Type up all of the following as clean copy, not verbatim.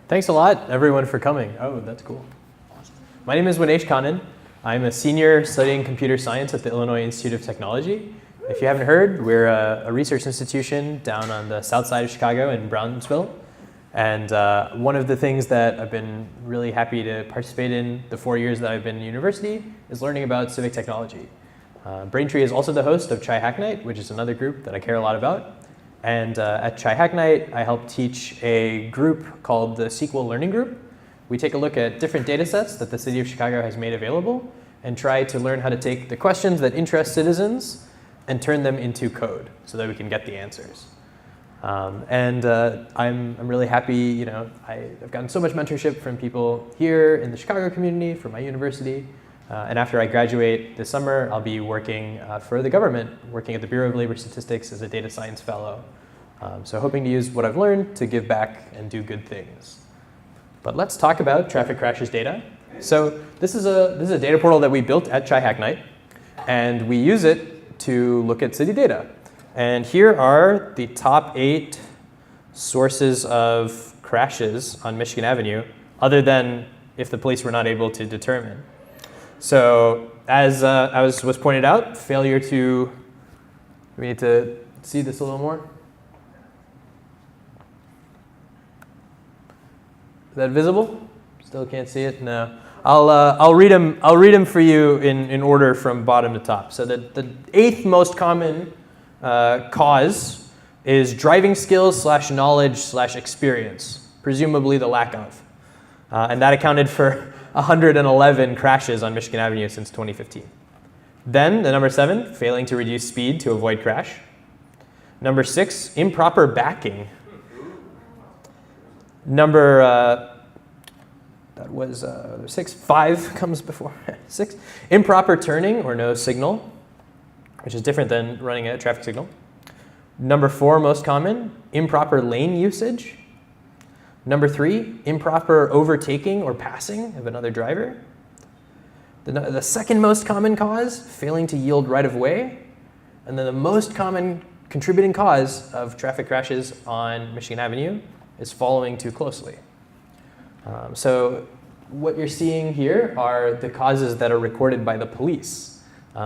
Thanks a lot, everyone, for coming. Oh, that's cool. My name is Vinesh Kannan. I'm a senior studying computer science at the Illinois Institute of Technology. If you haven't heard, we're a research institution down on the south side of Chicago in Brownsville. And one of the things that I've been really happy to participate in the 4 years that I've been in university is learning about civic technology. Braintree is also the host of ChiHackNight, which is another group that I care a lot about. And at ChiHackNight, I help teach a group called the SQL Learning Group. We take a look at different data sets that the city of Chicago has made available and try to learn how to take the questions that interest citizens and turn them into code so that we can get the answers. I'm really happy, I've gotten so much mentorship from people here in the Chicago community, from my university. And after I graduate this summer, I'll be working for the government, working at the Bureau of Labor Statistics as a data science fellow. So hoping to use what I've learned to give back and do good things. But let's talk about traffic crashes data. So this is a data portal that we built at ChiHackNight, and we use it to look at city data. And here are the top 8 sources of crashes on Michigan Avenue, other than if the police were not able to determine. So as was pointed out, we need to see this a little more. Is that visible? Still can't see it? No. I'll read them for you in order from bottom to top. So the 8th most common cause is driving skills / knowledge / experience, presumably the lack of. And that accounted for 111 crashes on Michigan Avenue since 2015. Then the number 7, failing to reduce speed to avoid crash. Number 6, improper backing. Number, that was 6, 5 comes before 6. Improper turning or no signal, which is different than running a traffic signal. Number 4, most common, improper lane usage. Number 3, improper overtaking or passing of another driver. The second most common cause, failing to yield right of way. And then the most common contributing cause of traffic crashes on Michigan Avenue is following too closely. So what you're seeing here are the causes that are recorded by the police.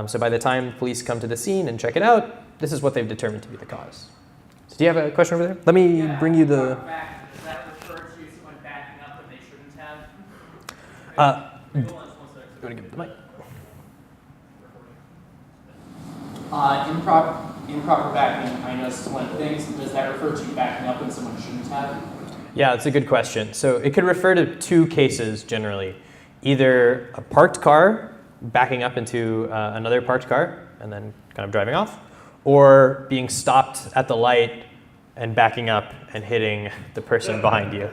So by the time police come to the scene and check it out, this is what they've determined to be the cause. So do you have a question over there? Let me bring you the... Does that refer to someone backing up when they shouldn't have? You want to give it the mic? Improper backing, I know this is one of the things. Does that refer to backing up when someone shouldn't have? Yeah, it's a good question. So it could refer to 2 cases generally. Either a parked car backing up into another parked car and then kind of driving off, or being stopped at the light and backing up and hitting the person behind you.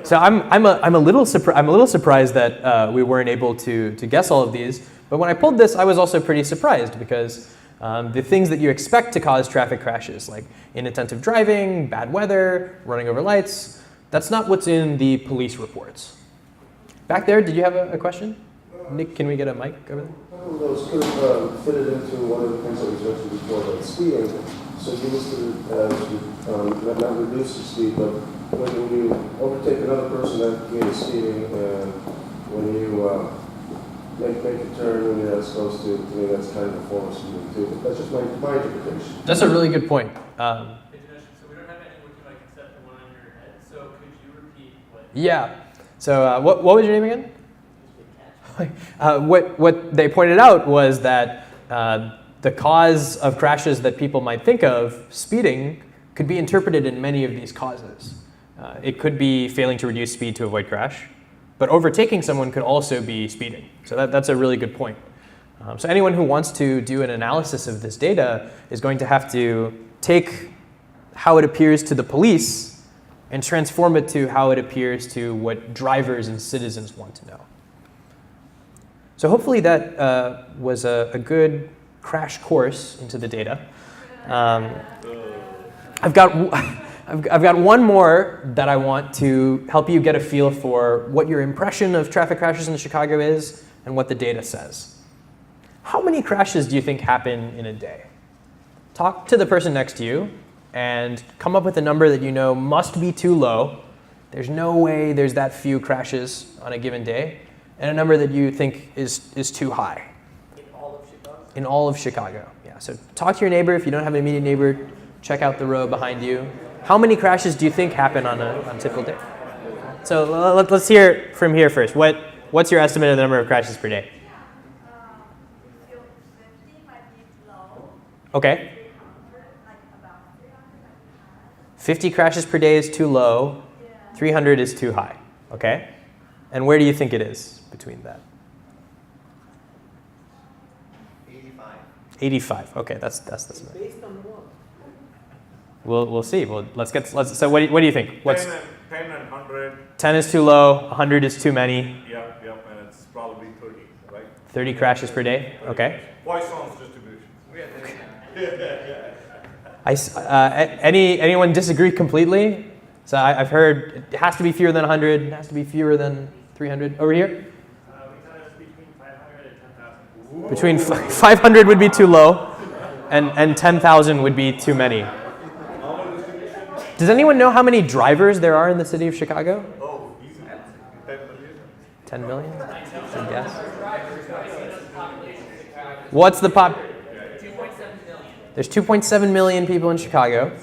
So I'm a little surprised that we weren't able to guess all of these. But when I pulled this, I was also pretty surprised because the things that you expect to cause traffic crashes, like inattentive driving, bad weather, running over lights, that's not what's in the police reports. Back there, did you have a question? Nick, can we get a mic over there? Those could have fitted into one of the things that was mentioned before about speeding. So you listed it not reduce the speed, but when you overtake another person that is speeding, when you make a turn when you're not supposed to me that's kind of a form of speeding too. But that's just my interpretation. That's a really good point. So we don't have any wiki mic except the one on your head. So could you repeat what? Yeah. So what was your name again? What they pointed out was that the cause of crashes that people might think of, speeding, could be interpreted in many of these causes. It could be failing to reduce speed to avoid crash, but overtaking someone could also be speeding. So that's a really good point. So anyone who wants to do an analysis of this data is going to have to take how it appears to the police and transform it to how it appears to what drivers and citizens want to know. So hopefully that was a good crash course into the data. I've got one more that I want to help you get a feel for what your impression of traffic crashes in Chicago is and what the data says. How many crashes do you think happen in a day? Talk to the person next to you and come up with a number that you know must be too low. There's no way there's that few crashes on a given day, and a number that you think is too high. In all of Chicago? In all of Chicago, yeah. So talk to your neighbor. If you don't have an immediate neighbor, check out the row behind you. How many crashes do you think happen on a typical day? So let's hear from here first. What's your estimate of the number of crashes per day? 50 might be low. Okay. 300, like about 300 might be high. 50 crashes per day is too low. Yeah. 300 is too high. Okay. And where do you think it is between that? 85. 85. Okay, that's the estimate. Based on what? We'll see. Well, so what do you think? 10 and 100. 10 is too low. 100 is too many. Yep, and it's probably 30, right? 30 crashes per day. Okay. Poisson's distribution. Anyone disagree completely? So I've heard it has to be fewer than 100. It has to be fewer than 300. Over here. We thought it was between 500 and 10,000. Between 500 would be too low, and 10,000 would be too many. Does anyone know how many drivers there are in the city of Chicago? Oh, easy. 10 10 million. million? Should guess. What's the pop? 2.7 million. There's 2.7 million people in Chicago,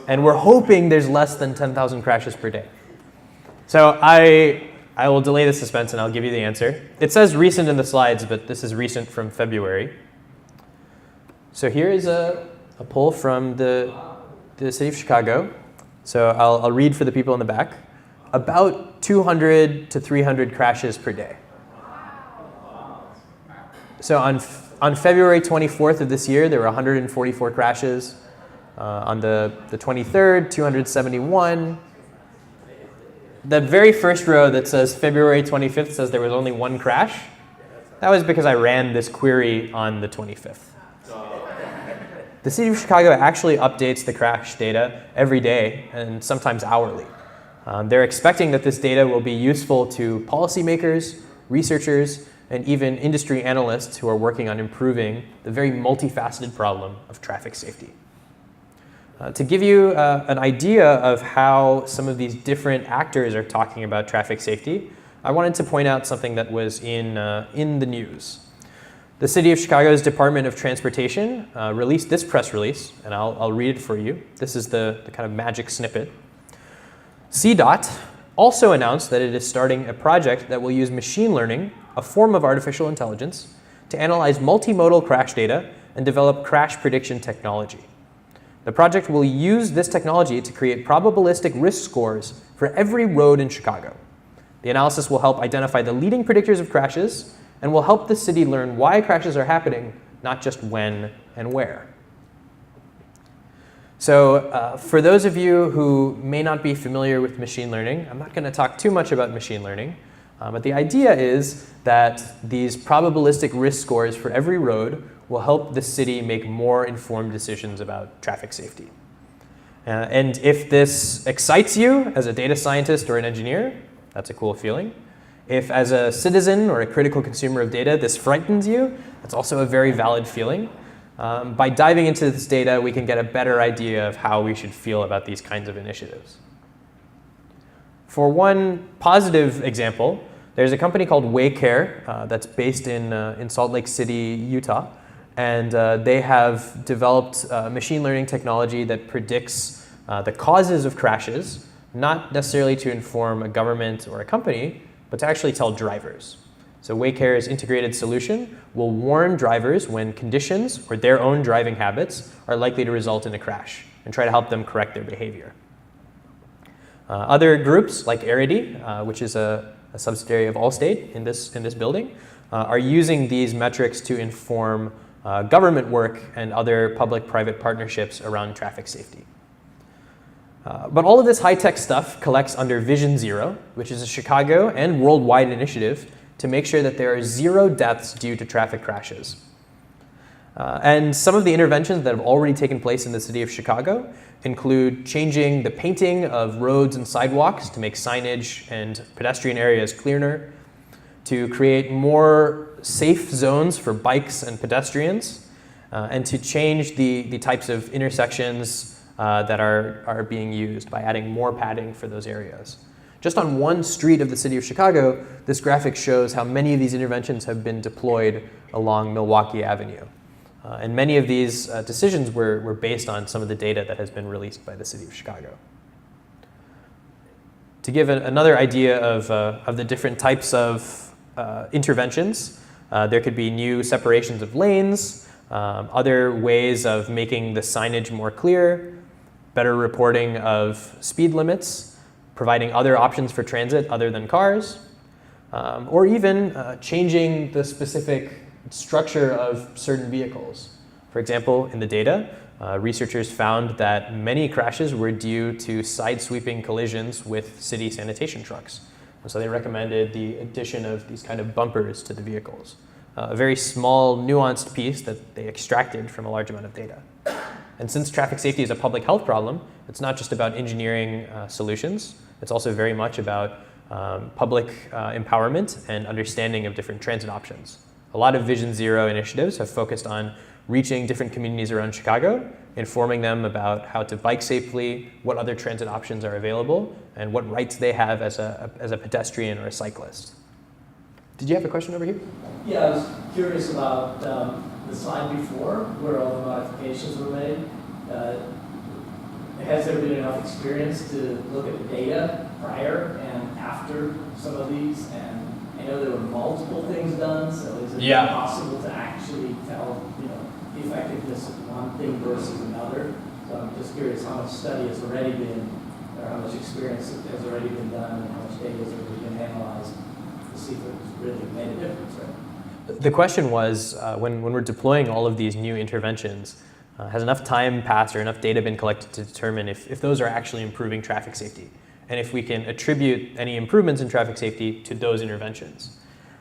and we're hoping there's less than 10,000 crashes per day. So I will delay the suspense and I'll give you the answer. It says recent in the slides, but this is recent from February. So here is a poll from the city of Chicago. So I'll read for the people in the back. About 200 to 300 crashes per day. So on February 24th of this year, there were 144 crashes. On the 23rd, 271. The very first row that says February 25th says there was only one crash. That was because I ran this query on the 25th. The city of Chicago actually updates the crash data every day and sometimes hourly. They're expecting that this data will be useful to policymakers, researchers, and even industry analysts who are working on improving the very multifaceted problem of traffic safety. To give you an idea of how some of these different actors are talking about traffic safety, I wanted to point out something that was in the news. The City of Chicago's Department of Transportation released this press release, and I'll read it for you. This is the kind of magic snippet. CDOT also announced that it is starting a project that will use machine learning, a form of artificial intelligence, to analyze multimodal crash data and develop crash prediction technology. The project will use this technology to create probabilistic risk scores for every road in Chicago. The analysis will help identify the leading predictors of crashes and will help the city learn why crashes are happening, not just when and where. So for those of you who may not be familiar with machine learning, I'm not going to talk too much about machine learning, but the idea is that these probabilistic risk scores for every road will help the city make more informed decisions about traffic safety. And if this excites you as a data scientist or an engineer, that's a cool feeling. If as a citizen or a critical consumer of data, this frightens you, that's also a very valid feeling. By diving into this data, we can get a better idea of how we should feel about these kinds of initiatives. For one positive example, there's a company called Waycare that's based in Salt Lake City, Utah. And they have developed machine learning technology that predicts the causes of crashes, not necessarily to inform a government or a company, but to actually tell drivers. So Waycare's integrated solution will warn drivers when conditions or their own driving habits are likely to result in a crash and try to help them correct their behavior. Other groups like Arity, which is a subsidiary of Allstate in this building, are using these metrics to inform government work and other public-private partnerships around traffic safety. But all of this high-tech stuff collects under Vision Zero, which is a Chicago and worldwide initiative to make sure that there are 0 deaths due to traffic crashes. And some of the interventions that have already taken place in the city of Chicago include changing the painting of roads and sidewalks to make signage and pedestrian areas clearer, to create more safe zones for bikes and pedestrians, and to change the types of intersections that are being used by adding more padding for those areas. Just on one street of the city of Chicago, this graphic shows how many of these interventions have been deployed along Milwaukee Avenue. And many of these decisions were based on some of the data that has been released by the city of Chicago. To give another idea of the different types of interventions, there could be new separations of lanes, other ways of making the signage more clear, better reporting of speed limits, providing other options for transit other than cars, or even changing the specific structure of certain vehicles. For example, in the data, researchers found that many crashes were due to side-sweeping collisions with city sanitation trucks. And so they recommended the addition of these kind of bumpers to the vehicles. A very small, nuanced piece that they extracted from a large amount of data. And since traffic safety is a public health problem, it's not just about engineering solutions. It's also very much about public empowerment and understanding of different transit options. A lot of Vision Zero initiatives have focused on reaching different communities around Chicago, informing them about how to bike safely, what other transit options are available, and what rights they have as a pedestrian or a cyclist. Did you have a question over here? Yeah, I was curious about the slide before, where all the modifications were made. Has there been enough experience to look at the data prior and after some of these? And I know there were multiple things done, so is it possible to actually tell, the effectiveness of one thing versus another? So I'm just curious how much study has already been, or how much experience has already been done, and how much data has already been analyzed to see if it's really made a difference, right? The question was, when we're deploying all of these new interventions, has enough time passed or enough data been collected to determine if those are actually improving traffic safety? And if we can attribute any improvements in traffic safety to those interventions.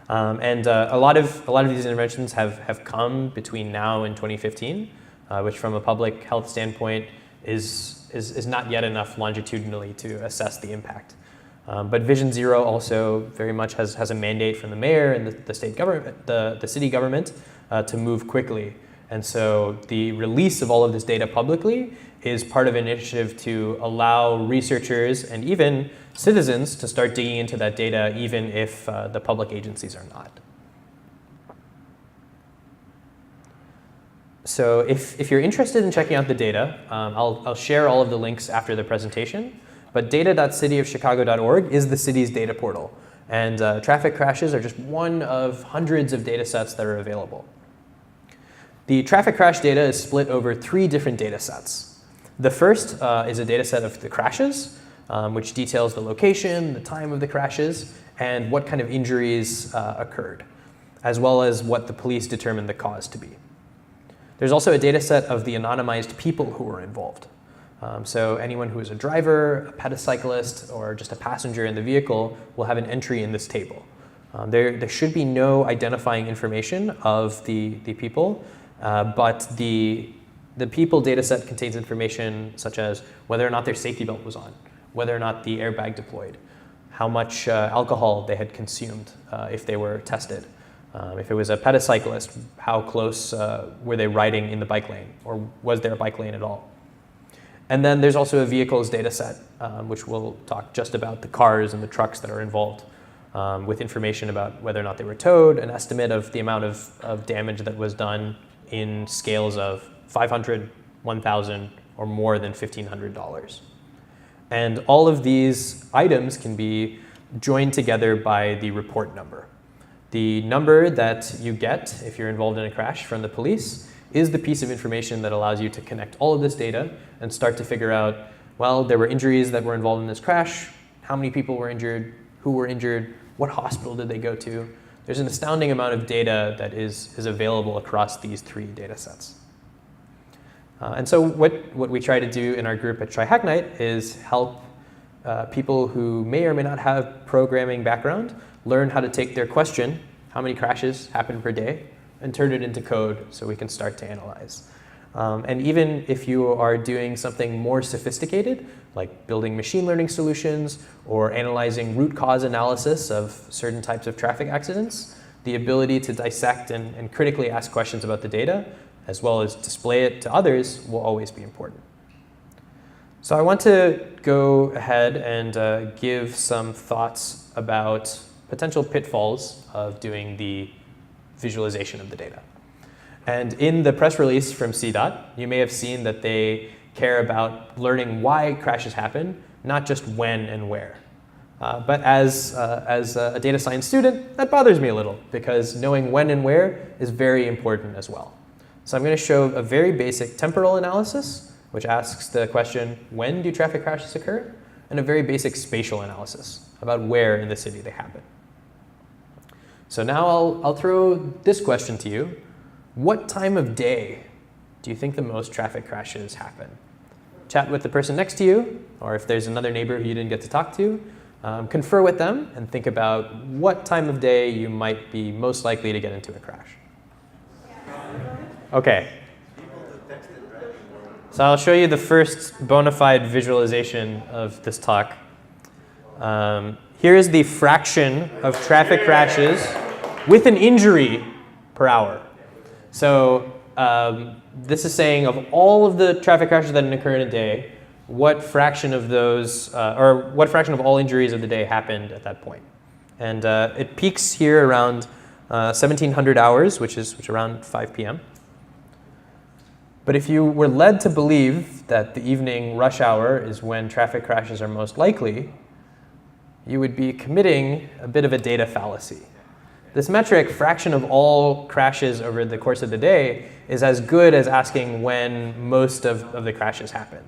And a lot of these interventions have come between now and 2015, which from a public health standpoint is not yet enough longitudinally to assess the impact. But Vision Zero also very much has a mandate from the mayor and the state government, the city government, to move quickly. And so the release of all of this data publicly is part of an initiative to allow researchers and even citizens to start digging into that data, even if the public agencies are not. So if you're interested in checking out the data, I'll share all of the links after the presentation. But data.cityofchicago.org is the city's data portal. And traffic crashes are just one of hundreds of data sets that are available. The traffic crash data is split over 3 different data sets. The first is a data set of the crashes, which details the location, the time of the crashes, and what kind of injuries occurred, as well as what the police determined the cause to be. There's also a data set of the anonymized people who were involved. So anyone who is a driver, a pedicyclist, or just a passenger in the vehicle will have an entry in this table. There should be no identifying information of the people, but the people data set contains information such as whether or not their safety belt was on, whether or not the airbag deployed, how much alcohol they had consumed if they were tested. If it was a pedicyclist, how close were they riding in the bike lane, or was there a bike lane at all? And then there's also a vehicles data set, which will talk just about the cars and the trucks that are involved, with information about whether or not they were towed, an estimate of the amount of damage that was done in scales of $500, $1,000, or more than $1,500. And all of these items can be joined together by the report number. The number that you get if you're involved in a crash from the police is the piece of information that allows you to connect all of this data and start to figure out, well, there were injuries that were involved in this crash, how many people were injured, who were injured, what hospital did they go to. There's an astounding amount of data that is available across these 3 data sets. And so what we try to do in our group at ChiHackNight is help people who may or may not have programming background learn how to take their question, how many crashes happen per day, and turn it into code so we can start to analyze. And even if you are doing something more sophisticated, like building machine learning solutions or analyzing root cause analysis of certain types of traffic accidents, the ability to dissect and critically ask questions about the data, as well as display it to others, will always be important. So I want to go ahead and give some thoughts about potential pitfalls of doing the visualization of the data. And in the press release from CDOT, you may have seen that they care about learning why crashes happen, not just when and where. But as a data science student, that bothers me a little, because knowing when and where is very important as well. So I'm going to show a very basic temporal analysis, which asks the question, when do traffic crashes occur? And a very basic spatial analysis about where in the city they happen. So now I'll throw this question to you. What time of day do you think the most traffic crashes happen? Chat with the person next to you, or if there's another neighbor who you didn't get to talk to, confer with them and think about what time of day you might be most likely to get into a crash. Okay. So I'll show you the first bona fide visualization of this talk. Here is the fraction of traffic crashes with an injury per hour. So this is saying of all of the traffic crashes that occur in a day, what fraction of those, or what fraction of all injuries of the day happened at that point. And it peaks here around 1700 hours, which is around 5 p.m. But if you were led to believe that the evening rush hour is when traffic crashes are most likely, you would be committing a bit of a data fallacy. This metric, fraction of all crashes over the course of the day, is as good as asking when most of the crashes happen.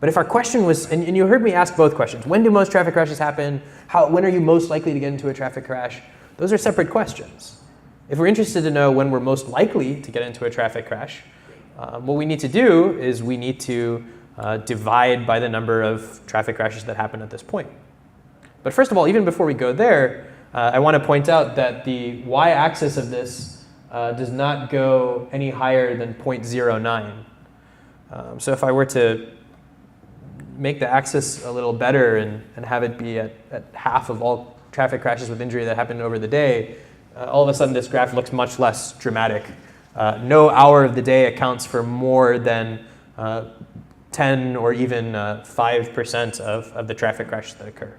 But if our question was, and you heard me ask both questions, when do most traffic crashes happen? When are you most likely to get into a traffic crash? Those are separate questions. If we're interested to know when we're most likely to get into a traffic crash, what we need to do is we need to divide by the number of traffic crashes that happen at this point. But first of all, even before we go there, I want to point out that the y-axis of this does not go any higher than 0.09. So if I were to make the axis a little better and have it be at half of all traffic crashes with injury that happen over the day, all of a sudden this graph looks much less dramatic. No hour of the day accounts for more than 10 or even 5% of the traffic crashes that occur.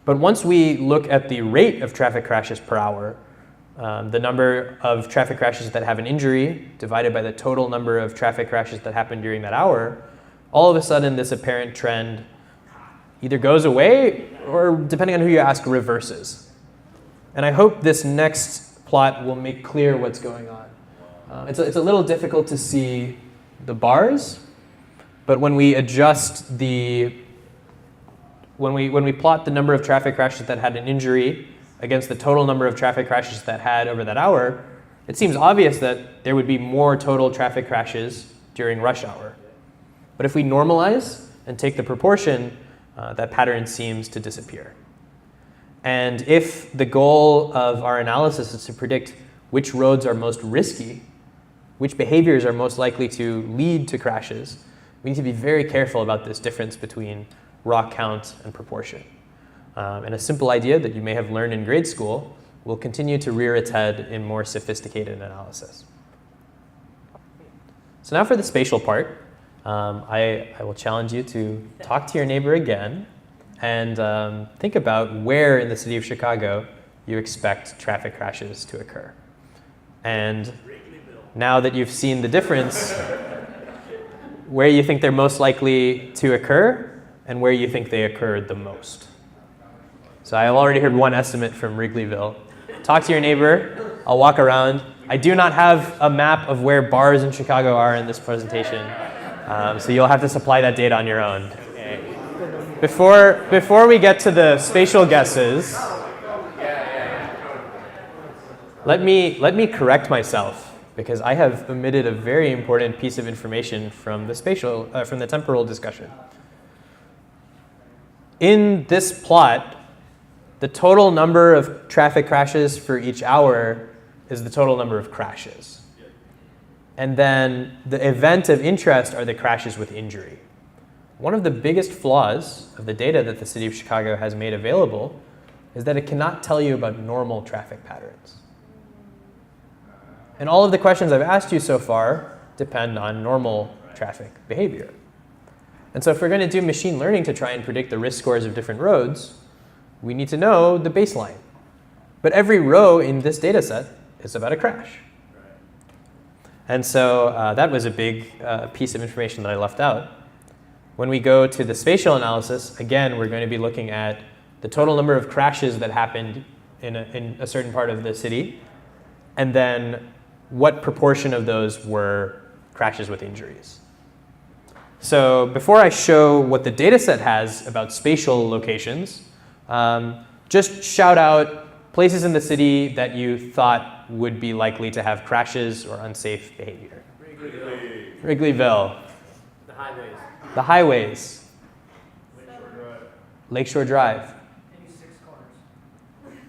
But once we look at the rate of traffic crashes per hour, the number of traffic crashes that have an injury divided by the total number of traffic crashes that happen during that hour, all of a sudden this apparent trend either goes away or, depending on who you ask, reverses. And I hope this next plot will make clear what's going on. It's a little difficult to see the bars, but when we adjust when we plot the number of traffic crashes that had an injury against the total number of traffic crashes that had over that hour, it seems obvious that there would be more total traffic crashes during rush hour. But if we normalize and take the proportion, that pattern seems to disappear. And if the goal of our analysis is to predict which roads are most risky, which behaviors are most likely to lead to crashes, we need to be very careful about this difference between raw count and proportion. And a simple idea that you may have learned in grade school will continue to rear its head in more sophisticated analysis. So now for the spatial part, I will challenge you to talk to your neighbor again and think about where in the city of Chicago you expect traffic crashes to occur. And now that you've seen the difference, where you think they're most likely to occur and where you think they occurred the most. So I've already heard one estimate from Wrigleyville. Talk to your neighbor. I'll walk around. I do not have a map of where bars in Chicago are in this presentation, so you'll have to supply that data on your own. Before we get to the spatial guesses, let me correct myself, because I have omitted a very important piece of information from the temporal discussion. In this plot, the total number of traffic crashes for each hour is the total number of crashes. And then the event of interest are the crashes with injury. One of the biggest flaws of the data that the city of Chicago has made available is that it cannot tell you about normal traffic patterns. And all of the questions I've asked you so far depend on normal traffic behavior. And so if we're going to do machine learning to try and predict the risk scores of different roads, we need to know the baseline. But every row in this data set is about a crash. And so that was a big piece of information that I left out. When we go to the spatial analysis, again, we're going to be looking at the total number of crashes that happened in a certain part of the city, and then what proportion of those were crashes with injuries. So before I show what the data set has about spatial locations, just shout out places in the city that you thought would be likely to have crashes or unsafe behavior. Wrigleyville. The highways. The highways. Lakeshore Drive. Lakeshore Drive. Any 6 corners?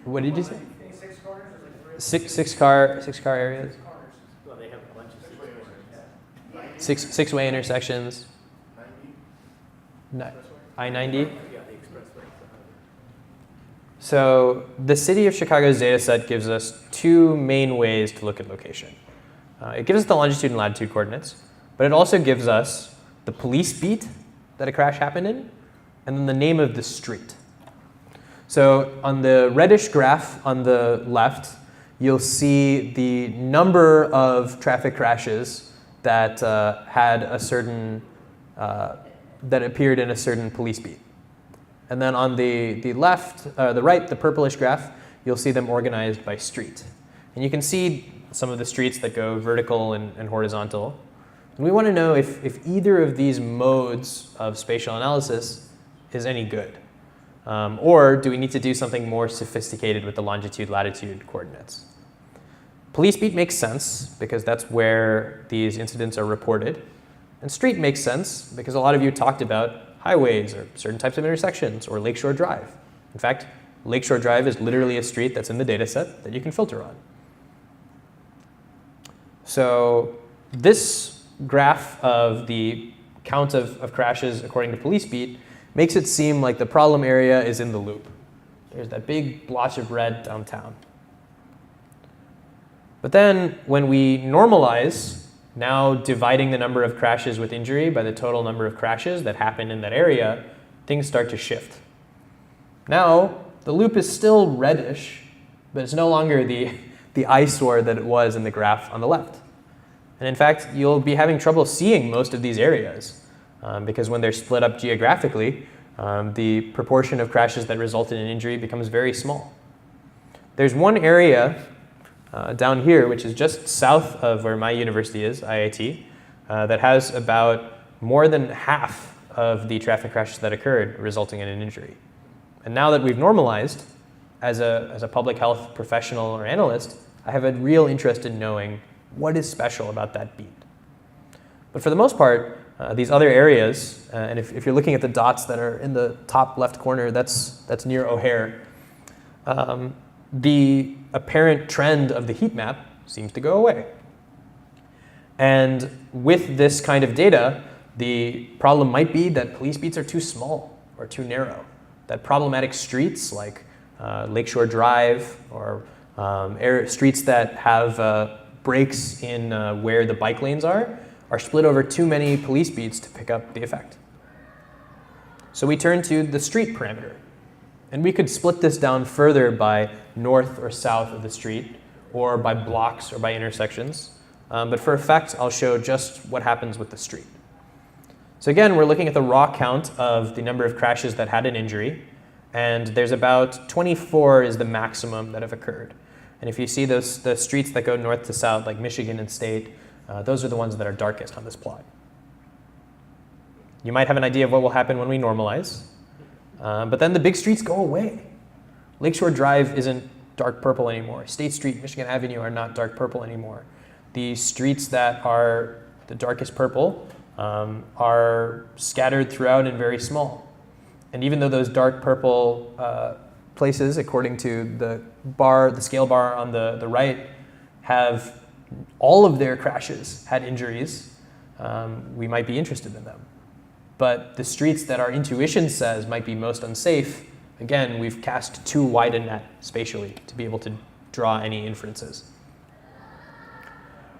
What did you say? Any 6 corners? There's like 3 Six car areas. corners. Well, they have a bunch of corners. Six-way intersections. I-90. Yeah, the expressway. So the city of Chicago's data set gives us 2 main ways to look at location. It gives us the longitude and latitude coordinates, but it also gives us the police beat that a crash happened in, and then the name of the street. So on the reddish graph on the left, you'll see the number of traffic crashes that had a certain that appeared in a certain police beat. And then on the left, the right, the purplish graph, you'll see them organized by street. And you can see some of the streets that go vertical and horizontal. And we want to know if either of these modes of spatial analysis is any good. Or do we need to do something more sophisticated with the longitude-latitude coordinates? Police beat makes sense because that's where these incidents are reported. And street makes sense because a lot of you talked about highways or certain types of intersections or Lakeshore Drive. In fact, Lakeshore Drive is literally a street that's in the data set that you can filter on. So this graph of the count of crashes according to police beat makes it seem like the problem area is in the loop. There's that big blotch of red downtown. But then when we normalize, now dividing the number of crashes with injury by the total number of crashes that happen in that area, things start to shift. Now, the loop is still reddish, but it's no longer the eyesore that it was in the graph on the left. And in fact, you'll be having trouble seeing most of these areas because when they're split up geographically, the proportion of crashes that resulted in injury becomes very small. There's one area down here, which is just south of where my university is, IIT, that has about more than half of the traffic crashes that occurred resulting in an injury. And now that we've normalized, as a public health professional or analyst, I have a real interest in knowing what is special about that beat. But for the most part, these other areas, and if you're looking at the dots that are in the top left corner, that's near O'Hare, the apparent trend of the heat map seems to go away. And with this kind of data, the problem might be that police beats are too small or too narrow. That problematic streets like Lakeshore Drive or streets that have breaks in where the bike lanes are split over too many police beats to pick up the effect. So we turn to the street parameter. And we could split this down further by north or south of the street, or by blocks or by intersections. But for effect, I'll show just what happens with the street. So again, we're looking at the raw count of the number of crashes that had an injury. And there's about 24 is the maximum that have occurred. And if you see the streets that go north to south, like Michigan and State, those are the ones that are darkest on this plot. You might have an idea of what will happen when we normalize. But then the big streets go away. Lakeshore Drive isn't dark purple anymore. State Street, Michigan Avenue are not dark purple anymore. The streets that are the darkest purple are scattered throughout and very small. And even though those dark purple places, according to the scale bar on the right, have all of their crashes had injuries, we might be interested in them. But the streets that our intuition says might be most unsafe, again, we've cast too wide a net spatially to be able to draw any inferences.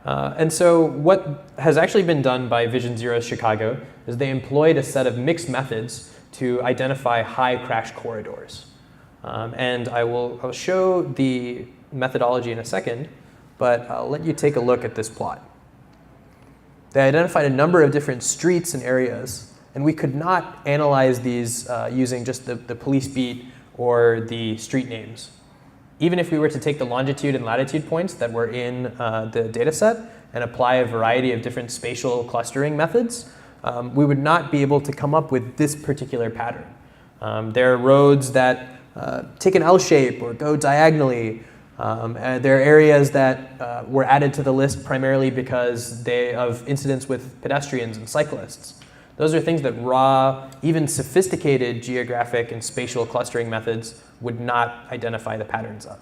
And so what has actually been done by Vision Zero's Chicago is they employed a set of mixed methods to identify high crash corridors. And I'll show the methodology in a second, but I'll let you take a look at this plot. They identified a number of different streets and areas, and we could not analyze these using just the police beat or the street names. Even if we were to take the longitude and latitude points that were in the data set and apply a variety of different spatial clustering methods, we would not be able to come up with this particular pattern. There are roads that take an L shape or go diagonally. And there are areas that were added to the list primarily because of incidents with pedestrians and cyclists. Those are things that raw, even sophisticated geographic and spatial clustering methods would not identify the patterns of.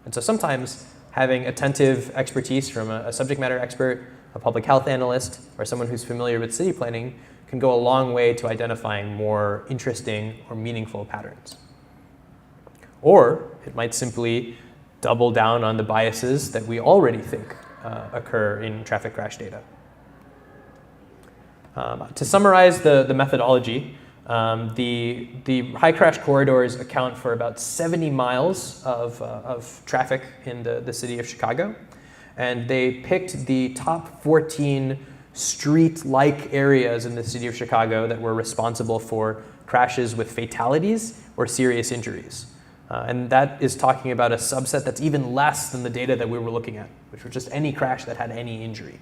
And so sometimes having attentive expertise from a subject matter expert, a public health analyst, or someone who's familiar with city planning can go a long way to identifying more interesting or meaningful patterns. Or it might simply double down on the biases that we already think occur in traffic crash data. To summarize the methodology, the high crash corridors account for about 70 miles of traffic in the city of Chicago. And they picked the top 14 street-like areas in the city of Chicago that were responsible for crashes with fatalities or serious injuries. And that is talking about a subset that's even less than the data that we were looking at, which was just any crash that had any injury.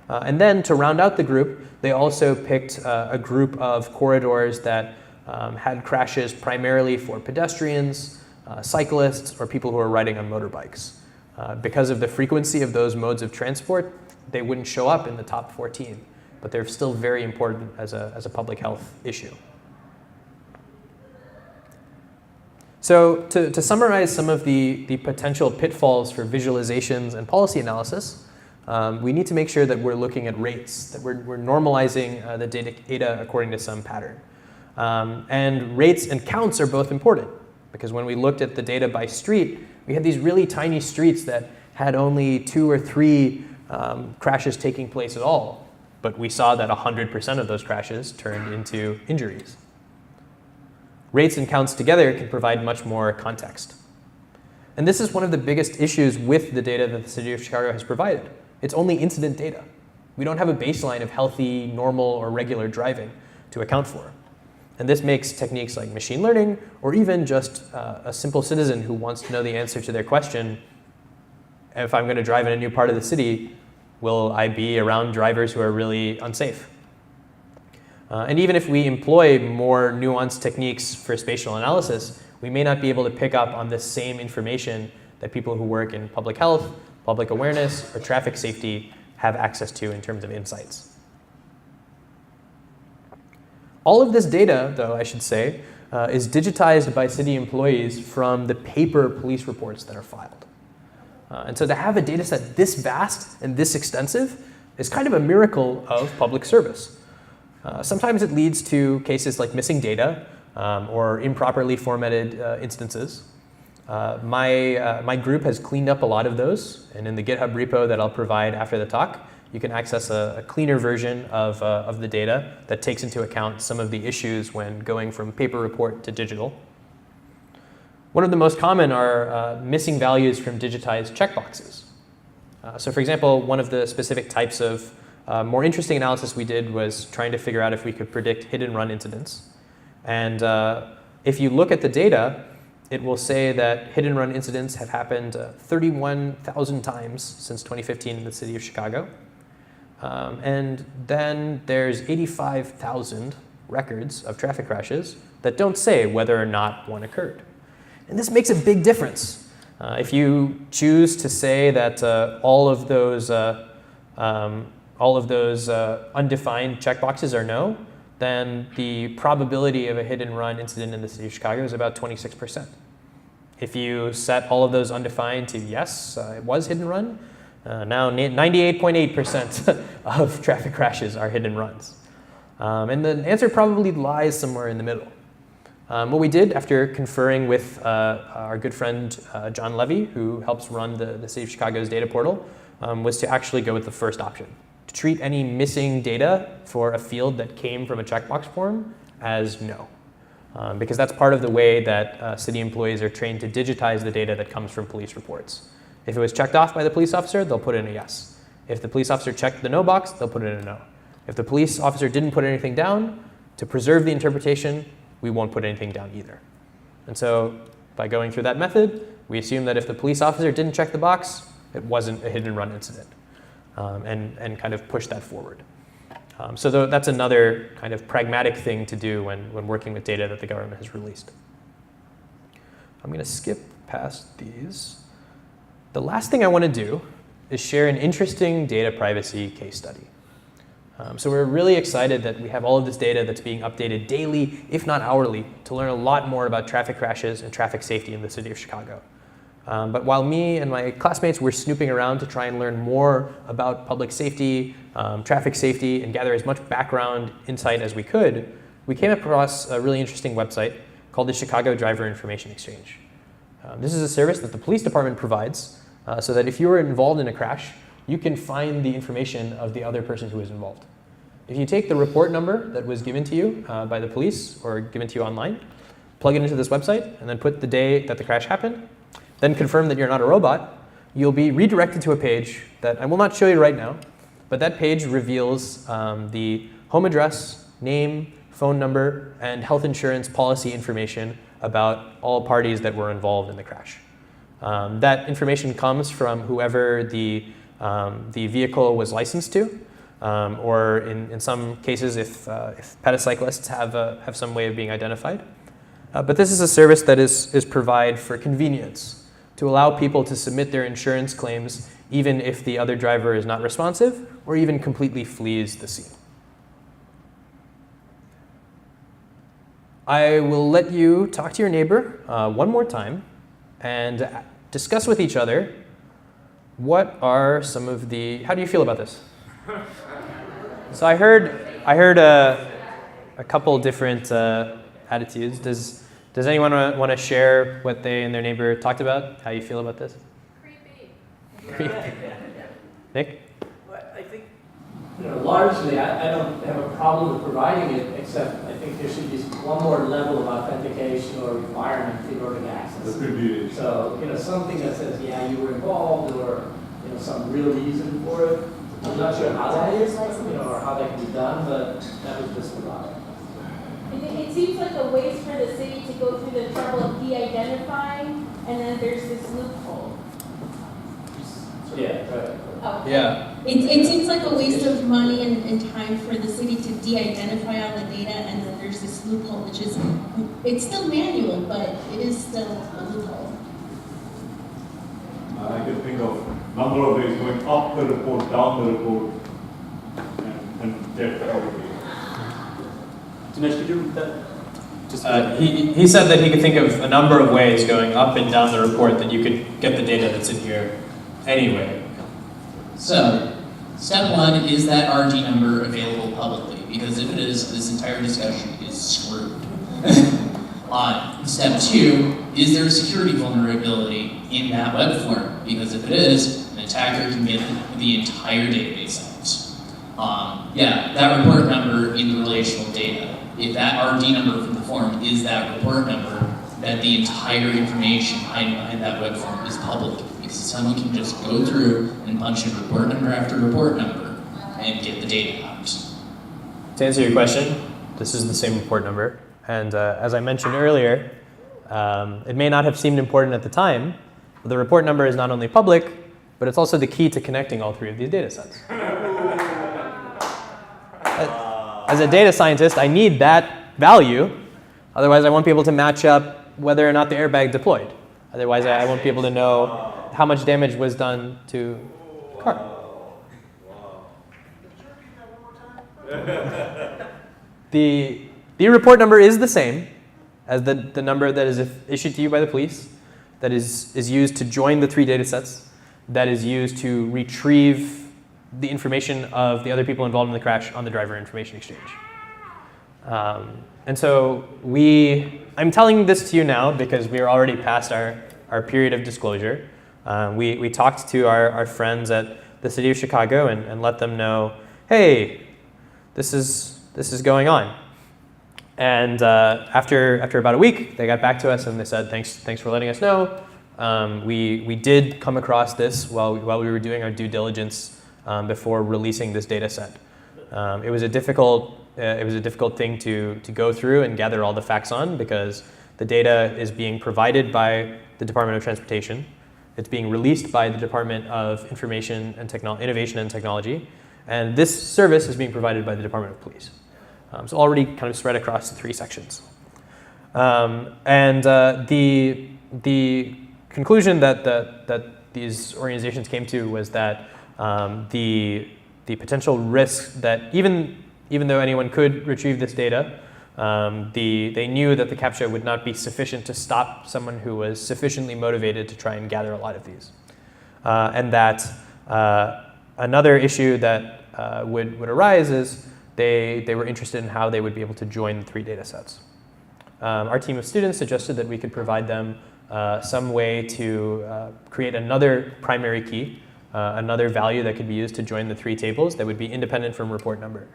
And then to round out the group, they also picked a group of corridors that had crashes primarily for pedestrians, cyclists, or people who are riding on motorbikes. Because of the frequency of those modes of transport, they wouldn't show up in the top 14, but they're still very important as a public health issue. So to summarize some of the potential pitfalls for visualizations and policy analysis, we need to make sure that we're looking at rates, that we're normalizing the data according to some pattern. And rates and counts are both important, because when we looked at the data by street, we had these really tiny streets that had only 2 or 3 crashes taking place at all, but we saw that 100% of those crashes turned into injuries. Rates and counts together can provide much more context. And this is one of the biggest issues with the data that the city of Chicago has provided. It's only incident data. We don't have a baseline of healthy, normal, or regular driving to account for. And this makes techniques like machine learning, or even just a simple citizen who wants to know the answer to their question, if I'm going to drive in a new part of the city, will I be around drivers who are really unsafe? And even if we employ more nuanced techniques for spatial analysis, we may not be able to pick up on the same information that people who work in public health, public awareness, or traffic safety have access to in terms of insights. All of this data, though, I should say, is digitized by city employees from the paper police reports that are filed. And so to have a data set this vast and this extensive is kind of a miracle of public service. Sometimes it leads to cases like missing data or improperly formatted instances. My group has cleaned up a lot of those, and in the GitHub repo that I'll provide after the talk, you can access a cleaner version of the data that takes into account some of the issues when going from paper report to digital. One of the most common are missing values from digitized checkboxes. So for example, one of the specific types of more interesting analysis we did was trying to figure out if we could predict hit and run incidents. And if you look at the data, it will say that hit and run incidents have happened 31,000 times since 2015 in the city of Chicago. And then there's 85,000 records of traffic crashes that don't say whether or not one occurred. And this makes a big difference. If you choose to say that all of those undefined checkboxes are no, then the probability of a hit and run incident in the city of Chicago is about 26%. If you set all of those undefined to yes, it was hit and run, now 98.8% of traffic crashes are hit and runs. And the answer probably lies somewhere in the middle. What we did after conferring with our good friend John Levy, who helps run the City of Chicago's data portal, was to actually go with the first option, to treat any missing data for a field that came from a checkbox form as no. Because that's part of the way that city employees are trained to digitize the data that comes from police reports. If it was checked off by the police officer, they'll put in a yes. If the police officer checked the no box, they'll put in a no. If the police officer didn't put anything down, to preserve the interpretation, we won't put anything down either. And so by going through that method, we assume that if the police officer didn't check the box, it wasn't a hit and run incident, and kind of push that forward. So that's another kind of pragmatic thing to do when working with data that the government has released. I'm going to skip past these. The last thing I want to do is share an interesting data privacy case study. So we're really excited that we have all of this data that's being updated daily, if not hourly, to learn a lot more about traffic crashes and traffic safety in the city of Chicago. But while me and my classmates were snooping around to try and learn more about public safety, traffic safety, and gather as much background insight as we could, we came across a really interesting website called the Chicago Driver Information Exchange. This is a service that the police department provides so that if you were involved in a crash, you can find the information of the other person who was involved. If you take the report number that was given to you by the police or given to you online, plug it into this website, and then put the day that the crash happened, then confirm that you're not a robot, you'll be redirected to a page that I will not show you right now, but that page reveals the home address, name, phone number, and health insurance policy information about all parties that were involved in the crash. That information comes from whoever the vehicle was licensed to, or in some cases if petacyclists have some way of being identified. But this is a service that is provided for convenience, to allow people to submit their insurance claims even if the other driver is not responsive or even completely flees the scene. I will let you talk to your neighbor one more time and discuss with each other what are some of the, how do you feel about this? So I heard a couple different attitudes. Does anyone want to share what they and their neighbor talked about? How you feel about this? Creepy. Nick? Well, I think, largely I don't have a problem with providing it, except I think there should be one more level of authentication or requirement in order to access it. So, something that says, yeah, you were involved, or, some real reason for it. I'm not sure how that is, or how that can be done, but that was just about it. It seems like a waste for the city to go through the trouble of de-identifying, and then there's this loophole. Yeah, right. Oh. Yeah. It seems like a waste of money and time for the city to de-identify all the data, and then there's this loophole, which is, it's still manual, but it is still a loophole. I can think of a number of ways going up the report, down the report, and get everything. Dinesh, could you repeat that? He said that he could think of a number of ways going up and down the report that you could get the data that's in here anyway. So, step one, is that RG number available publicly? Because if it is, this entire discussion is screwed. Step two, is there a security vulnerability in that web form? Because if it is, an attacker can get the entire database out. Yeah, that report number in the relational data, if that RD number from the form is that report number, that the entire information behind that web form is public. Because someone can just go through and punch in report number after report number and get the data out. To answer your question, this is the same report number. And as I mentioned earlier, it may not have seemed important at the time, but the report number is not only public, but it's also the key to connecting all three of these data sets. As a data scientist, I need that value. Otherwise, I won't be able to match up whether or not the airbag deployed. Otherwise, I won't be able to know how much damage was done to the car. The report number is the same as the number that is issued to you by the police, that is used to join the three data sets, that is used to retrieve the information of the other people involved in the crash on the driver information exchange. And so I'm telling this to you now because we are already past our period of disclosure. We talked to our friends at the city of Chicago and let them know, hey, this is going on. And after about a week, they got back to us and they said, thanks for letting us know. We did come across this while we were doing our due diligence before releasing this data set. It was a difficult thing to go through and gather all the facts on, because the data is being provided by the Department of Transportation. It's being released by the Department of Innovation and Technology. And this service is being provided by the Department of Police. So already kind of spread across the 3 sections. The conclusion that these organizations came to was that the potential risk that even though anyone could retrieve this data, they knew that the CAPTCHA would not be sufficient to stop someone who was sufficiently motivated to try and gather a lot of these. And that another issue that would arise is they were interested in how they would be able to join the 3 data sets. Our team of students suggested that we could provide them some way to create another primary key, another value that could be used to join the 3 tables that would be independent from report number.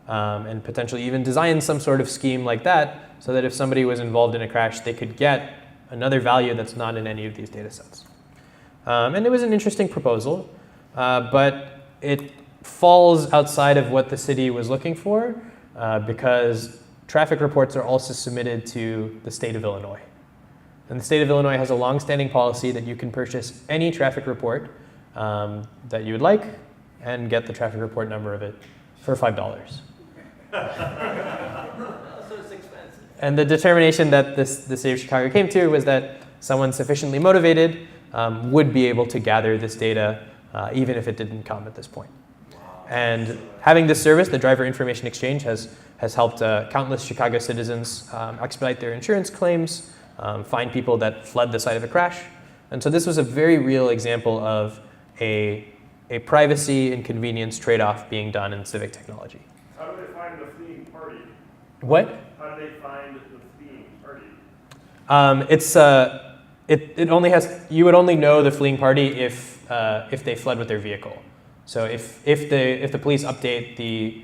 And potentially even design some sort of scheme like that so that if somebody was involved in a crash, they could get another value that's not in any of these data sets. And it was an interesting proposal, but it falls outside of what the city was looking for, because traffic reports are also submitted to the state of Illinois. And the state of Illinois has a long-standing policy that you can purchase any traffic report that you would like and get the traffic report number of it for $5. So it's expensive. And the determination that the city of Chicago came to was that someone sufficiently motivated would be able to gather this data even if it didn't come at this point. And having this service, the Driver Information Exchange, has helped countless Chicago citizens expedite their insurance claims, find people that fled the site of a crash. And so this was a very real example of a privacy and convenience trade-off being done in civic technology. How do they find the fleeing party? What? How do they find the fleeing party? It only has, you would only know the fleeing party if they fled with their vehicle. So if the police update the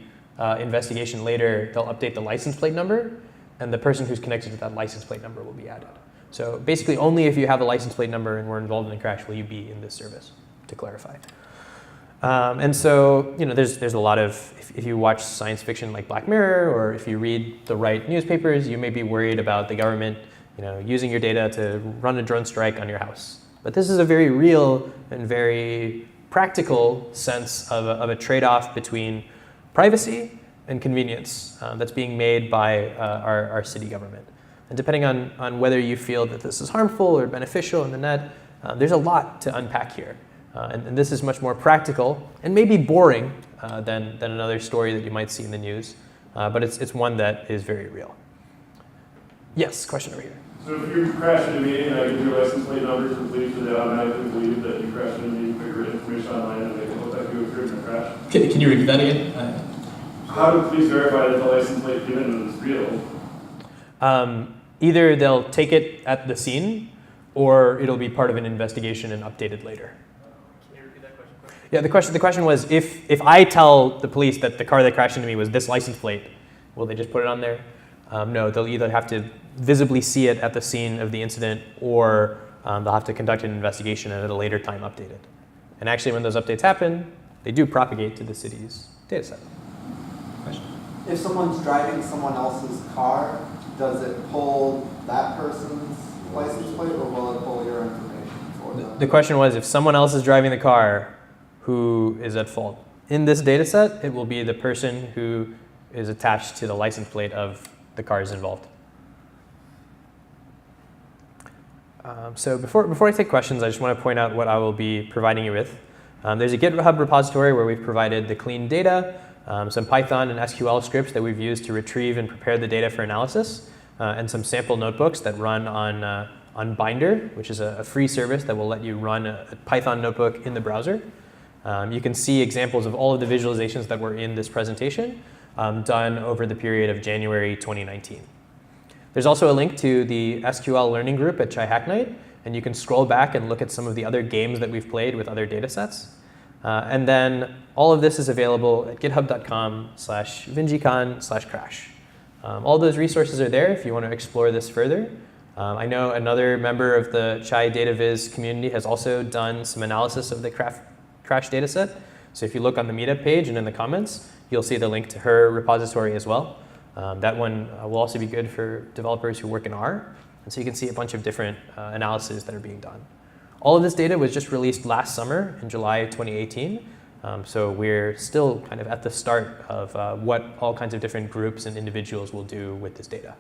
investigation later, they'll update the license plate number, and the person who's connected to that license plate number will be added. So basically, only if you have a license plate number and were involved in a crash will you be in this service, to clarify. And so, there's a lot of, if you watch science fiction like Black Mirror, or if you read the right newspapers, you may be worried about the government, using your data to run a drone strike on your house. But this is a very real and very practical sense of a trade-off between privacy and convenience that's being made by our city government. And depending on whether you feel that this is harmful or beneficial in the net, there's a lot to unpack here. And this is much more practical and maybe boring than another story that you might see in the news, but it's one that is very real. Yes, question over here. So if you crash into me and I give you a license plate number to the police, do they automatically believe that you crashed into me, put your information online, and they can look like you occurred in a crash? Can you repeat that again? How do police verify that the license plate given is real? Either they'll take it at the scene, or it'll be part of an investigation and updated later. Can you repeat that question? Yeah, the question was, if I tell the police that the car that crashed into me was this license plate, will they just put it on there? No, they'll either have to visibly see it at the scene of the incident, or they'll have to conduct an investigation and at a later time update it. And actually, when those updates happen, they do propagate to the city's data set. Question? If someone's driving someone else's car, does it pull that person's license plate, or will it pull your information for them? The question was, if someone else is driving the car, who is at fault? In this data set, it will be the person who is attached to the license plate of the cars involved. So before I take questions, I just want to point out what I will be providing you with. There's a GitHub repository where we've provided the clean data, some Python and SQL scripts that we've used to retrieve and prepare the data for analysis, and some sample notebooks that run on Binder, which is a free service that will let you run a Python notebook in the browser. You can see examples of all of the visualizations that were in this presentation done over the period of January 2019. There's also a link to the SQL learning group at ChiHackNight, and you can scroll back and look at some of the other games that we've played with other data sets. And then all of this is available at github.com/vinjicon/crash. All those resources are there if you want to explore this further. I know another member of the Chai DataViz community has also done some analysis of the crash dataset. So if you look on the meetup page and in the comments, you'll see the link to her repository as well. That one will also be good for developers who work in R. And so you can see a bunch of different analyses that are being done. All of this data was just released last summer in July 2018. So we're still kind of at the start of what all kinds of different groups and individuals will do with this data.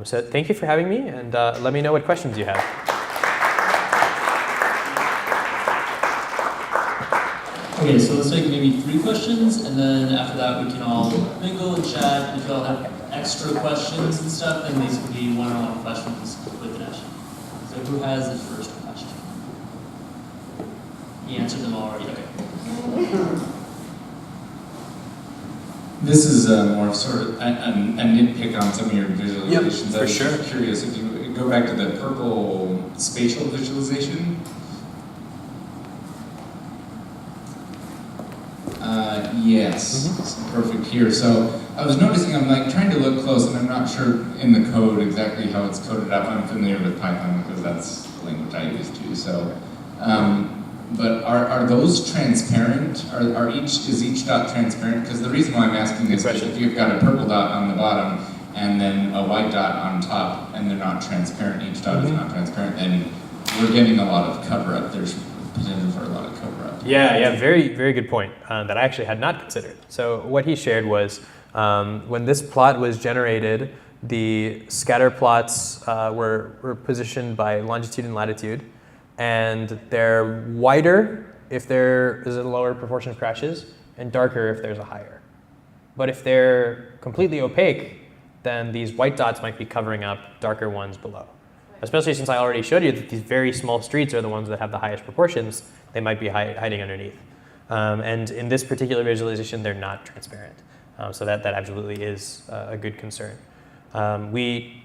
So thank you for having me, and let me know what questions you have. Okay, so let's take maybe 3 questions, and then after that we can all mingle and chat. If you all have extra questions and stuff, then these can be one-on-one questions with Vinesh. So who has the first question? He answered them already, okay. This is more sort of a nitpick on some of your visualizations. Yep, for sure. I'm curious if you go back to the purple spatial visualization. Yes, perfect here. So I was noticing, I'm like trying to look close, and I'm not sure in the code exactly how it's coded up. I'm familiar with Python because that's the language I use too. So, but are those transparent? Is each dot transparent? Because the reason why I'm asking this is if you've got a purple dot on the bottom and then a white dot on top, and they're not transparent, each dot is not transparent, then we're getting a lot of cover up. There's potential for a lot of cover up. Yeah, very, very good point that I actually had not considered. So what he shared was when this plot was generated, the scatter plots were positioned by longitude and latitude, and they're wider if there is a lower proportion of crashes, and darker if there's a higher. But if they're completely opaque, then these white dots might be covering up darker ones below. Especially since I already showed you that these very small streets are the ones that have the highest proportions, they might be hiding underneath. And in this particular visualization, they're not transparent. So that absolutely is a good concern. We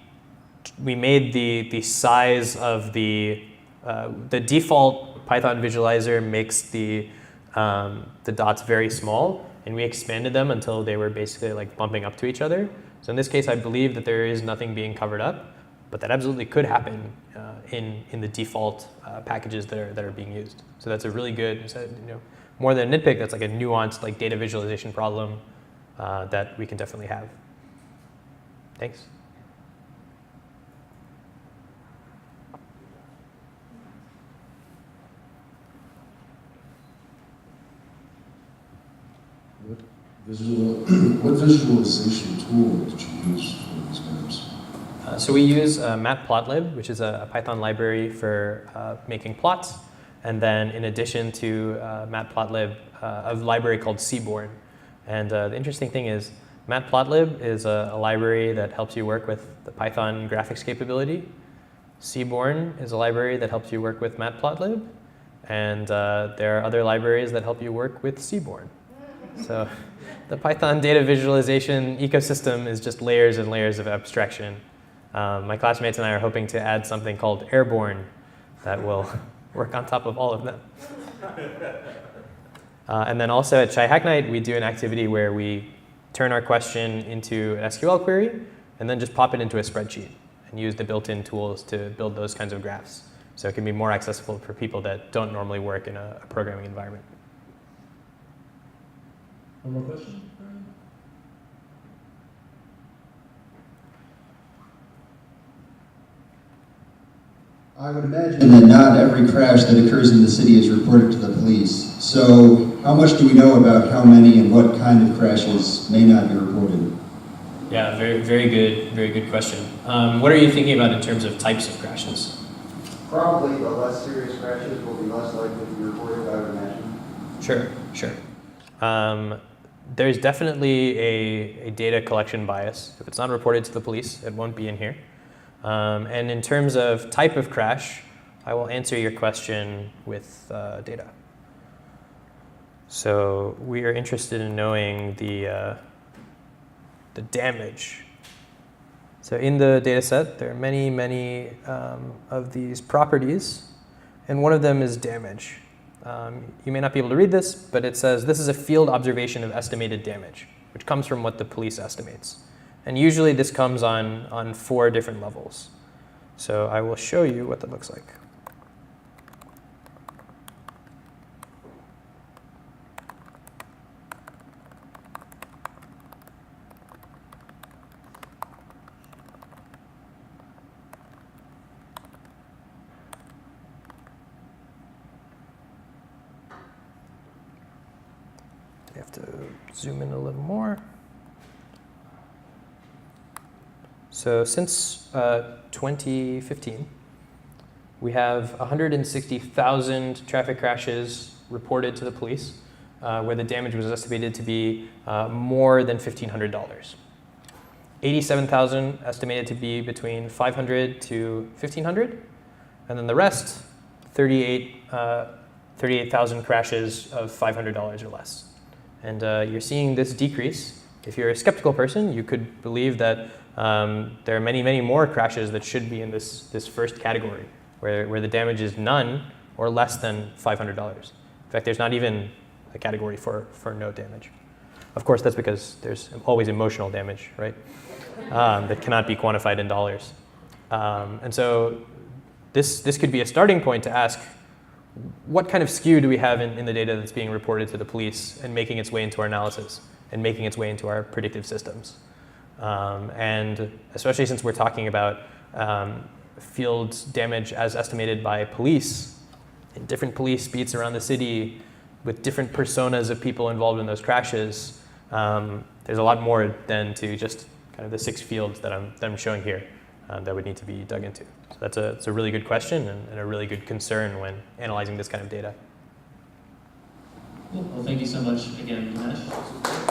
made the size of the default Python visualizer makes the dots very small, and we expanded them until they were basically like bumping up to each other. So in this case, I believe that there is nothing being covered up, but that absolutely could happen in the default packages that are being used. So that's a really good, more than a nitpick, that's like a nuanced like data visualization problem that we can definitely have. Thanks. What visualization tool did you use for these maps? So we use matplotlib, which is a Python library for making plots. And then in addition to matplotlib, a library called Seaborn. And the interesting thing is matplotlib is a library that helps you work with the Python graphics capability. Seaborn is a library that helps you work with matplotlib. And there are other libraries that help you work with Seaborn. So the Python data visualization ecosystem is just layers and layers of abstraction. My classmates and I are hoping to add something called Airborne that will work on top of all of them. And then also at ChiHackNight, we do an activity where we turn our question into an SQL query and then just pop it into a spreadsheet and use the built-in tools to build those kinds of graphs. So it can be more accessible for people that don't normally work in a programming environment. One more question? I would imagine that not every crash that occurs in the city is reported to the police. So how much do we know about how many and what kind of crashes may not be reported? Yeah, very good question. What are you thinking about in terms of types of crashes? Probably the less serious crashes will be less likely to be reported, I would imagine. Sure. There's definitely a data collection bias. If it's not reported to the police, it won't be in here. And in terms of type of crash, I will answer your question with data. So we are interested in knowing the damage. So in the data set, there are many of these properties, and one of them is damage. You may not be able to read this, but it says this is a field observation of estimated damage, which comes from what the police estimates. And usually this comes on 4 different levels. So I will show you what that looks like. You have to zoom in a little more. So since 2015, we have 160,000 traffic crashes reported to the police, where the damage was estimated to be more than $1,500. 87,000 estimated to be between $500 to $1,500, and then the rest, 38,000 crashes of $500 or less. And you're seeing this decrease. If you're a skeptical person, you could believe that there are many, many more crashes that should be in this first category, where the damage is none or less than $500. In fact, there's not even a category for no damage. Of course, that's because there's always emotional damage, right? That cannot be quantified in dollars. And so this could be a starting point to ask, what kind of skew do we have in the data that's being reported to the police and making its way into our analysis and making its way into our predictive systems? And especially since we're talking about field damage as estimated by police, in different police beats around the city with different personas of people involved in those crashes, there's a lot more than to just kind of the 6 fields that I'm showing here that would need to be dug into. So that's a really good question and a really good concern when analyzing this kind of data. Cool. Well, thank you so much again, Vinesh.